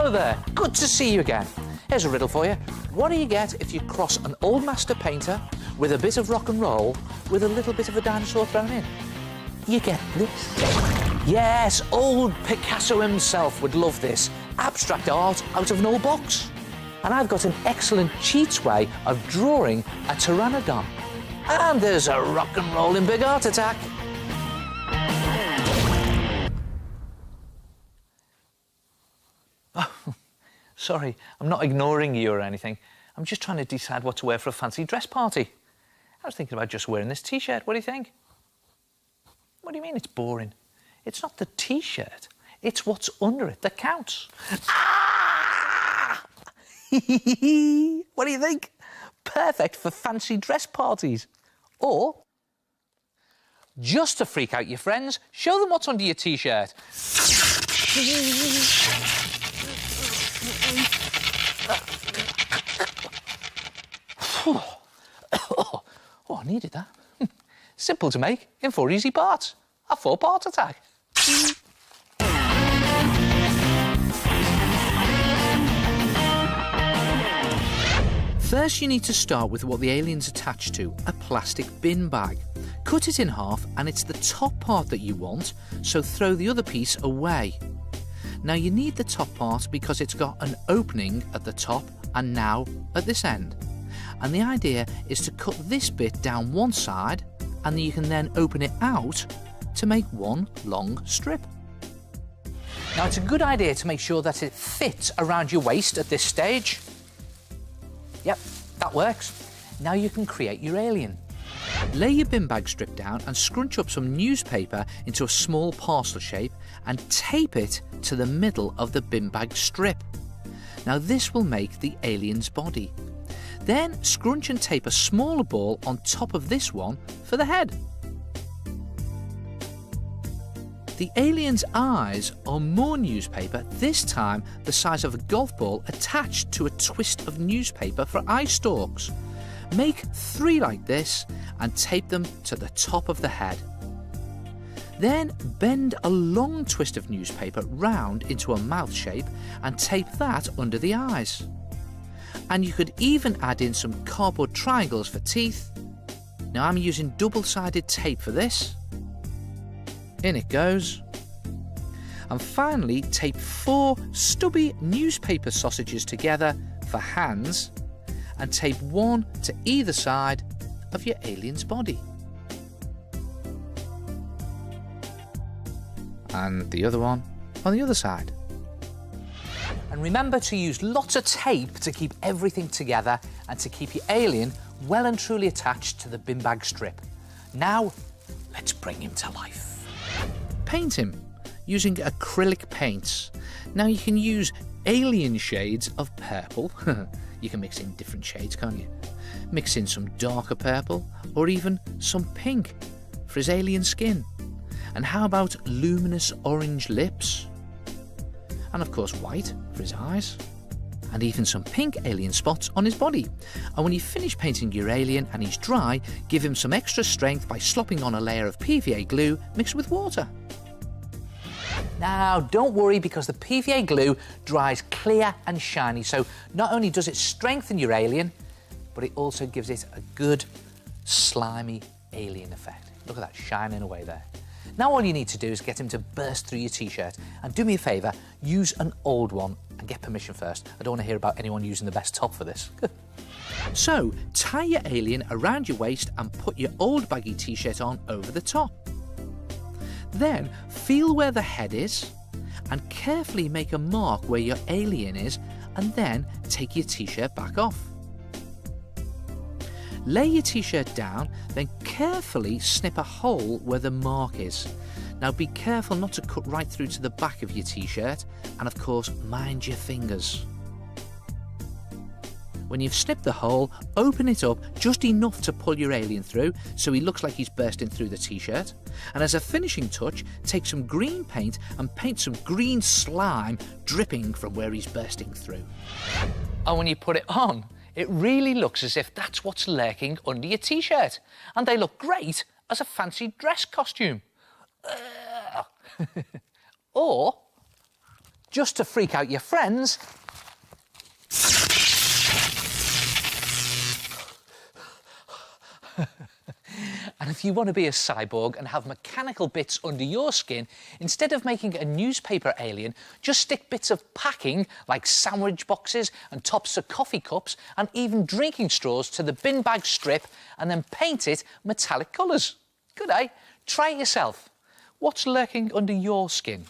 Hello there, good to see you again. Here's a riddle for you. What do you get if you cross an old master painter with a bit of rock and roll with a little bit of a dinosaur thrown in? You get this. Yes, old Picasso himself would love this. Abstract art out of an old box. And I've got an excellent cheats way of drawing a pteranodon. And there's a rock and rolling big art attack. Oh, sorry, I'm not ignoring you or anything. I'm just trying to decide what to wear for a fancy dress party. I was thinking about just wearing this T-shirt. What do you think? What do you mean it's boring? It's not the T-shirt. It's what's under it that counts. Ah! What do you think? Perfect for fancy dress parties. Or, just to freak out your friends, show them what's under your T-shirt. Oh, I needed that. Simple to make in 4 easy parts. A 4-part attack. First, you need to start with what the alien's attached to, a plastic bin bag. Cut it in half and it's the top part that you want, so throw the other piece away. Now you need the top part because it's got an opening at the top and now at this end. And the idea is to cut this bit down one side and you can then open it out to make one long strip. Now it's a good idea to make sure that it fits around your waist at this stage. Yep, that works. Now you can create your alien. Lay your bin bag strip down and scrunch up some newspaper into a small parcel shape and tape it to the middle of the bin bag strip. Now this will make the alien's body. Then scrunch and tape a smaller ball on top of this one for the head. The alien's eyes are more newspaper, this time the size of a golf ball attached to a twist of newspaper for eye stalks. Make 3 like this and tape them to the top of the head. Then bend a long twist of newspaper round into a mouth shape and tape that under the eyes. And you could even add in some cardboard triangles for teeth. Now I'm using double-sided tape for this. In it goes. And finally tape 4 stubby newspaper sausages together for hands and tape 1 to either side of your alien's body. And the other one on the other side. And remember to use lots of tape to keep everything together and to keep your alien well and truly attached to the bin bag strip. Now, let's bring him to life. Paint him using acrylic paints. Now you can use alien shades of purple. You can mix in different shades, can't you? Mix in some darker purple or even some pink for his alien skin. And how about luminous orange lips? And of course white for his eyes. And even some pink alien spots on his body. And when you finish painting your alien and he's dry, give him some extra strength by slopping on a layer of PVA glue mixed with water. Now, don't worry because the PVA glue dries clear and shiny, so not only does it strengthen your alien, but it also gives it a good, slimy alien effect. Look at that shining away there. Now all you need to do is get him to burst through your T-shirt. And do me a favour, use an old one and get permission first. I don't want to hear about anyone using the best top for this. So, tie your alien around your waist and put your old baggy T-shirt on over the top. Then feel where the head is and carefully make a mark where your alien is and then take your T-shirt back off. Lay your T-shirt down, then carefully snip a hole where the mark is. Now be careful not to cut right through to the back of your T-shirt and of course mind your fingers. When you've snipped the hole, open it up just enough to pull your alien through so he looks like he's bursting through the T-shirt. And as a finishing touch, take some green paint and paint some green slime dripping from where he's bursting through. And when you put it on, it really looks as if that's what's lurking under your T-shirt. And they look great as a fancy dress costume. Or just to freak out your friends. And if you want to be a cyborg and have mechanical bits under your skin, instead of making a newspaper alien, just stick bits of packing like sandwich boxes and tops of coffee cups and even drinking straws to the bin bag strip and then paint it metallic colours. Good, eh? Try it yourself. What's lurking under your skin?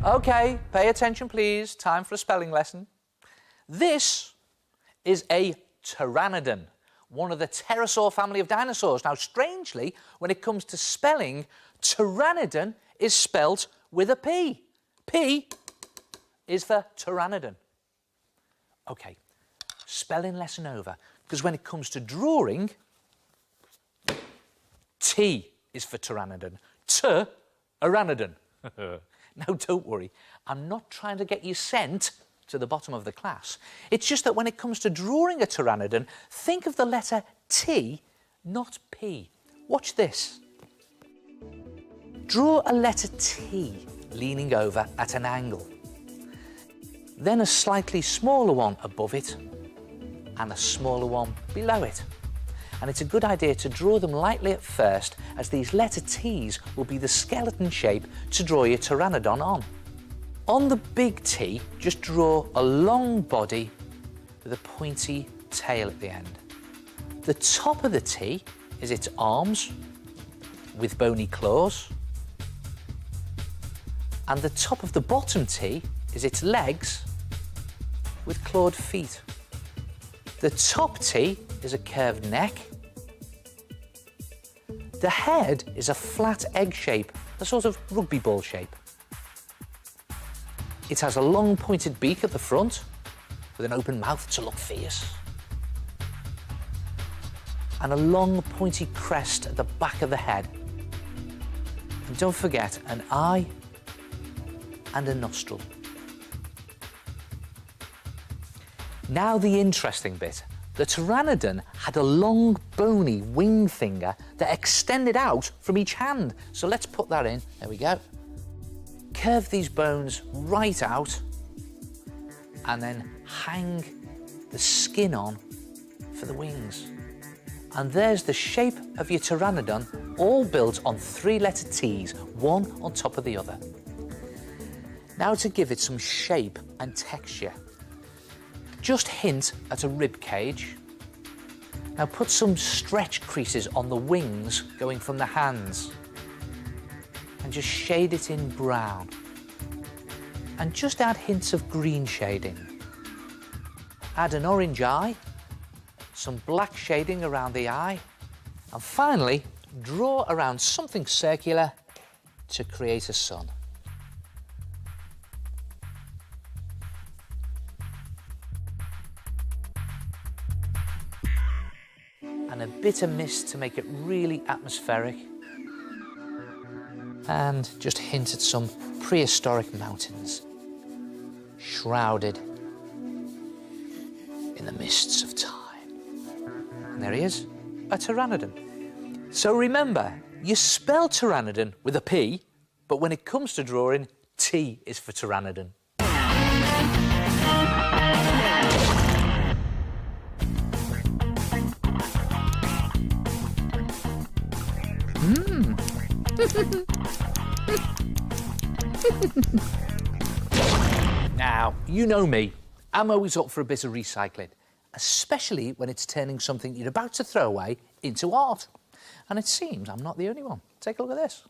OK, pay attention, please. Time for a spelling lesson. This is a pteranodon, one of the pterosaur family of dinosaurs. Now, strangely, when it comes to spelling, pteranodon is spelt with a P. P is for pteranodon. OK, spelling lesson over. Because when it comes to drawing, T is for pteranodon. Pteranodon. Now, don't worry, I'm not trying to get you sent to the bottom of the class. It's just that when it comes to drawing a pteranodon, think of the letter T, not P. Watch this. Draw a letter T leaning over at an angle. Then a slightly smaller one above it and a smaller one below it. And it's a good idea to draw them lightly at first, as these letter T's will be the skeleton shape to draw your pteranodon on. On the big T, just draw a long body with a pointy tail at the end. The top of the T is its arms with bony claws, and the top of the bottom T is its legs with clawed feet. The top T is a curved neck. The head is a flat egg shape, a sort of rugby ball shape. It has a long pointed beak at the front with an open mouth to look fierce, and a long pointy crest at the back of the head. And don't forget an eye and a nostril. Now the interesting bit. The Pteranodon had a long, bony wing finger that extended out from each hand. So let's put that in. There we go. Curve these bones right out and then hang the skin on for the wings. And there's the shape of your Pteranodon, all built on 3-letter T's, one on top of the other. Now to give it some shape and texture, just hint at a rib cage. Now put some stretch creases on the wings going from the hands and just shade it in brown. And just add hints of green shading. Add an orange eye, some black shading around the eye, and finally draw around something circular to create a sun. And a bit of mist to make it really atmospheric. And just hint at some prehistoric mountains, shrouded in the mists of time. And there he is, a Pteranodon. So remember, you spell Pteranodon with a P, but when it comes to drawing, T is for Pteranodon. Now, you know me, I'm always up for a bit of recycling, especially when it's turning something you're about to throw away into art. And it seems I'm not the only one. Take a look at this.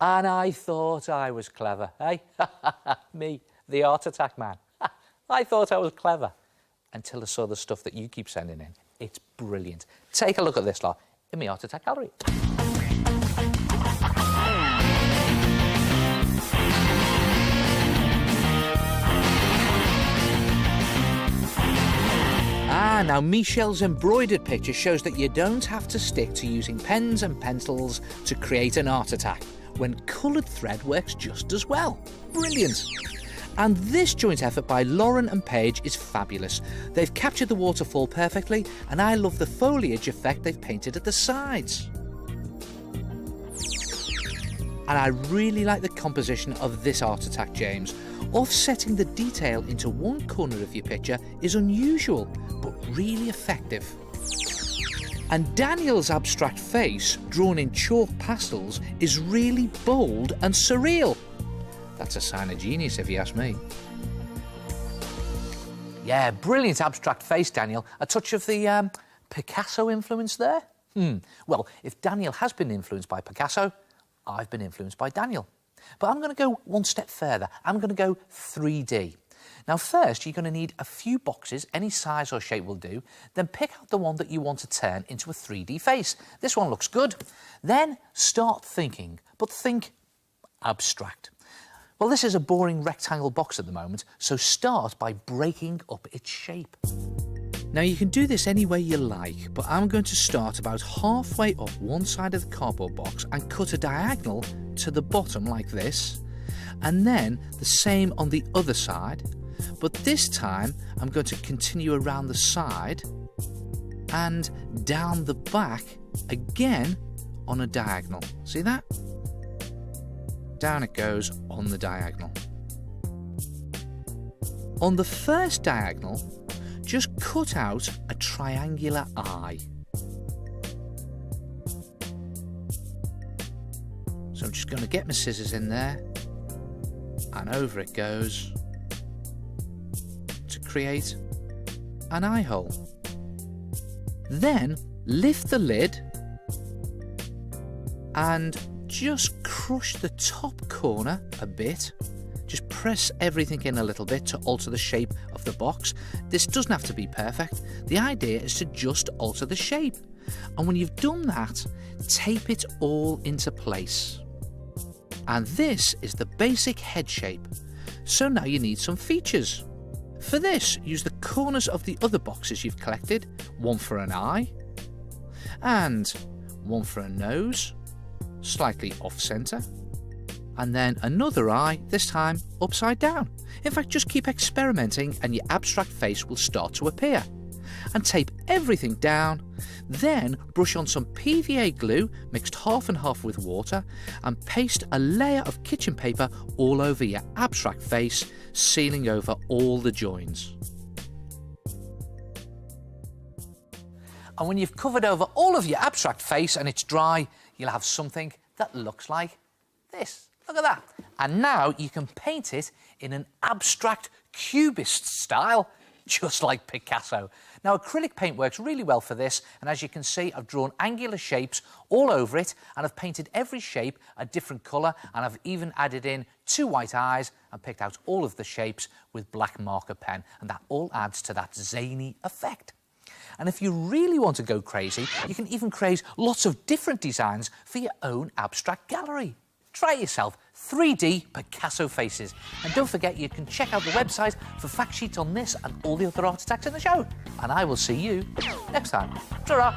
And I thought I was clever, eh? Me, the Art Attack man. I thought I was clever until I saw the stuff that you keep sending in. It's brilliant. Take a look at this lot in my Art Attack gallery. Now Michelle's embroidered picture shows that you don't have to stick to using pens and pencils to create an art attack, when coloured thread works just as well. Brilliant! And this joint effort by Lauren and Paige is fabulous. They've captured the waterfall perfectly, and I love the foliage effect they've painted at the sides. And I really like the composition of this art attack, James. Offsetting the detail into one corner of your picture is unusual, but really effective. And Daniel's abstract face, drawn in chalk pastels, is really bold and surreal. That's a sign of genius, if you ask me. Yeah, brilliant abstract face, Daniel. A touch of the Picasso influence there? Well, if Daniel has been influenced by Picasso, I've been influenced by Daniel. But I'm going to go one step further. I'm going to go 3D. Now, first, you're going to need a few boxes, any size or shape will do. Then pick out the one that you want to turn into a 3D face. This one looks good. Then start thinking, but think abstract. Well, this is a boring rectangle box at the moment, so start by breaking up its shape. Now, you can do this any way you like, but I'm going to start about halfway up one side of the cardboard box and cut a diagonal to the bottom like this, and then the same on the other side, but this time I'm going to continue around the side and down the back again on a diagonal. See that? Down it goes on the diagonal. On the first diagonal, just cut out a triangular eye. So I'm just going to get my scissors in there, and over it goes to create an eye hole. Then lift the lid and just crush the top corner a bit. Just press everything in a little bit to alter the shape of the box. This doesn't have to be perfect. The idea is to just alter the shape. And when you've done that, tape it all into place. And this is the basic head shape. So now you need some features. For this, use the corners of the other boxes you've collected, one for an eye, and one for a nose, slightly off-centre, and then another eye, this time upside down. In fact, just keep experimenting and your abstract face will start to appear. And tape everything down, then brush on some PVA glue mixed half and half with water and paste a layer of kitchen paper all over your abstract face, sealing over all the joins. And when you've covered over all of your abstract face and it's dry, you'll have something that looks like this. Look at that. And now you can paint it in an abstract cubist style, just like Picasso. Now, acrylic paint works really well for this, and as you can see, I've drawn angular shapes all over it, and I've painted every shape a different colour, and I've even added in 2 white eyes and picked out all of the shapes with black marker pen, and that all adds to that zany effect. And if you really want to go crazy, you can even create lots of different designs for your own abstract gallery. Try it yourself, 3D Picasso faces. And don't forget, you can check out the website for fact sheets on this and all the other art attacks in the show. And I will see you next time. Ta-ra!